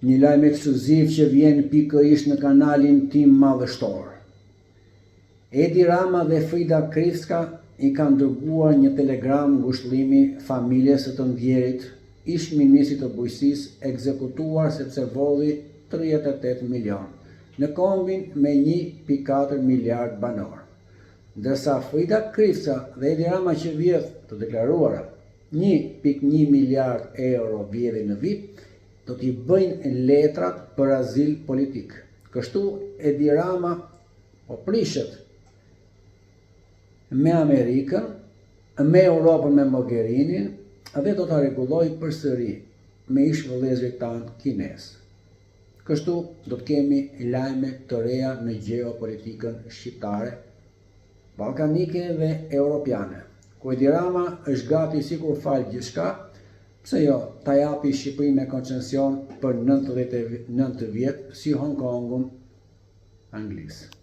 Një lajm ekskluziv që vjen pikërisht në kanalin tim madhështor. Edi Rama dhe Frida Krivska i kanë dërguar një telegram ngushëllimi familjes së të ndjerit, ish ministrit të bujqësisë ekzekutuar sepse volli 38 milion në kombin me 1.4 miliard banor. Ndërsa Frida Krivska dhe Edi Rama që vjedh të deklaruara 1.1 miliard euro vjedhje në vit, do t'i bëjnë letrat për azil politik. Kështu Edi Rama po prishet me Amerikën, me Europën me Mogherinin, dhe do t'a rregulloj përsëri me ish vëllezërit tanë kinesë. Kështu do të kemi lajme të reja në gjeopolitikën shqiptare, ballkanike dhe europiane, ku Edi Rama është gati sikur fal gjithçka, pse jo ta japi Shqipërinë me koncesion për 99 vjet si Hong Kongun anglisë.